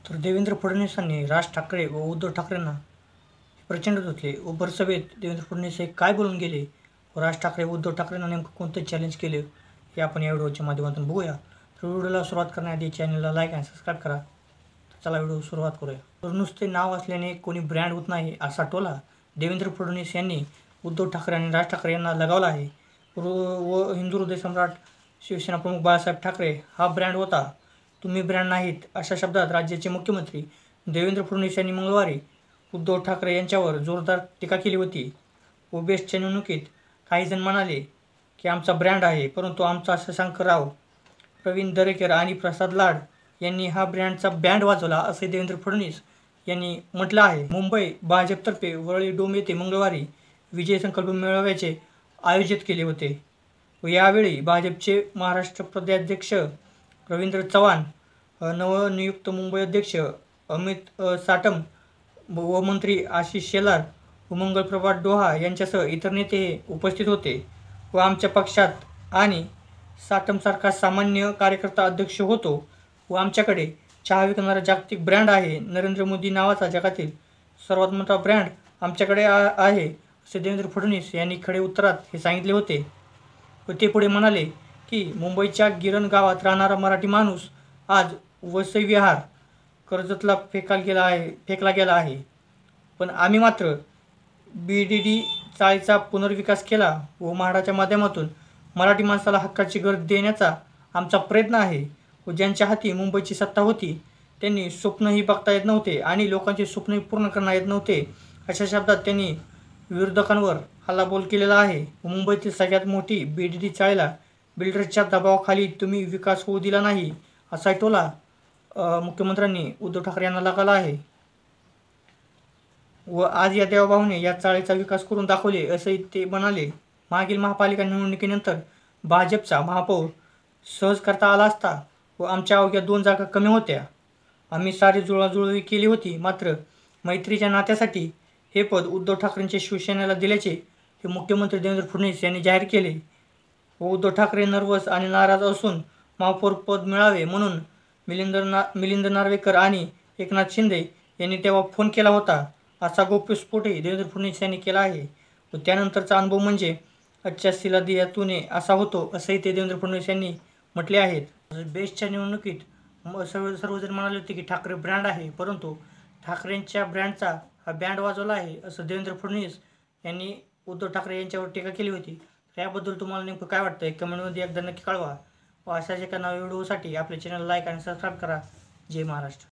तर देवेंद्र फडणवीसांनी राज ठाकरे व उद्धव ठाकरेंना प्रचंड धुतले व भरसभेत देवेंद्र फडणवीस हे काय बोलून गेले व राज ठाकरे व उद्धव ठाकरेंना नेमकं कोणतं चॅलेंज केले हे आपण या व्हिडिओच्या माध्यमातून बघूया. तर व्हिडिओला सुरुवात करण्याआधी चॅनलला लाईक आणि सबस्क्राईब करा. तर चला व्हिडिओ सुरुवात करूया. तर नुसते नाव असल्याने कोणी ब्रँड होत नाही असा टोला देवेंद्र फडणवीस यांनी उद्धव ठाकरे आणि राज ठाकरे यांना लगावला आहे. व हिंदू हृदय सम्राट शिवसेना प्रमुख बाळासाहेब ठाकरे हा ब्रँड होता, तुम्ही ब्रँड नाहीत, अशा शब्दात राज्याचे मुख्यमंत्री देवेंद्र फडणवीस यांनी मंगळवारी उद्धव ठाकरे यांच्यावर जोरदार टीका केली होती. बेस्टच्या निवडणुकीत काही जण म्हणाले की आमचा ब्रँड आहे, परंतु आमचा शशांक राव, प्रवीण दरेकर आणि प्रसाद लाड यांनी हा ब्रँडचा बँड वाजवला असे देवेंद्र फडणवीस यांनी म्हटलं आहे. मुंबई भाजपतर्फे वरळी डोम येथे मंगळवारी विजय संकल्प मेळाव्याचे आयोजित केले होते व यावेळी भाजपचे महाराष्ट्र प्रदेशाध्यक्ष रवींद्र चव्हाण, नवनियुक्त मुंबई अध्यक्ष अमित साटम व मंत्री आशिष शेलार व मंगलप्रभात डोहा यांच्यासह इतर नेते उपस्थित होते व आमच्या पक्षात आणि साटमसारखा सामान्य कार्यकर्ता अध्यक्ष होतो व आमच्याकडे चहा विकणारा जागतिक ब्रँड आहे. नरेंद्र मोदी नावाचा जगातील सर्वात मोठा ब्रँड आमच्याकडे आहे असे देवेंद्र फडणवीस यांनी खडे उत्तरात हे सांगितले होते व ते पुढे म्हणाले की मुंबईच्या गिरण गावात राहणारा मराठी माणूस आज वसई विहार कर्जतला फेकला गेला आहे, पण आम्ही मात्र BDD चाळीचा पुनर्विकास केला व म्हाडाच्या माध्यमातून मराठी माणसाला हक्काची घर देण्याचा आमचा प्रयत्न आहे. व ज्यांच्या हाती मुंबईची सत्ता होती त्यांनी स्वप्नही बघता येत नव्हते आणि लोकांचे स्वप्नही पूर्ण करता येत नव्हते अशा शब्दात त्यांनी विरोधकांवर हल्लाबोल केलेला आहे. मुंबईतील सगळ्यात मोठी BDD चाळीला बिल्डर्सच्या दबावाखाली तुम्ही विकास होऊ दिला नाही असा टोला मुख्यमंत्र्यांनी उद्धव ठाकरे यांना लगावला आहे व आज या देवाभाऊने या चाळीचा विकास करून दाखवले असे ते म्हणाले. मागील महापालिका निवडणुकीनंतर भाजपचा महापौर सहज करता आला असता व आमच्या अवघ्या 2 जागा कमी होत्या. आम्ही सारी जुळवाजुळवी केली होती, मात्र मैत्रीच्या नात्यासाठी हे पद उद्धव ठाकरेंच्या शिवसेनेला दिल्याचे हे मुख्यमंत्री देवेंद्र फडणवीस यांनी जाहीर केले व उद्धव ठाकरे नर्वस आणि नाराज असून महापौर पद मिळावे म्हणून मिलिंद नार्वेकर आणि एकनाथ शिंदे यांनी तेव्हा फोन केला होता असा गौप्यस्फोटही देवेंद्र फडणवीस यांनी केला आहे व त्यानंतरचा अनुभव म्हणजे अच्छा सिला दिया तूने असा होतो असंही ते देवेंद्र फडणवीस यांनी म्हटले आहेत. बेस्टच्या निवडणुकीत सर्वजण म्हणाले होते की ठाकरे ब्रँड आहे, परंतु ठाकरेंच्या ब्रँडचा हा बँड वाजवला आहे असं देवेंद्र फडणवीस यांनी उद्धव ठाकरे यांच्यावर टीका केली होती. तर याबद्दल तुम्हाला नेमकं काय वाटतंय कमेंटमध्ये एकदा नक्की कळवा व अशाच एका नव्या व्हिडिओसाठी आपल्या चॅनल लाईक आणि सबस्क्राईब करा. जय महाराष्ट्र.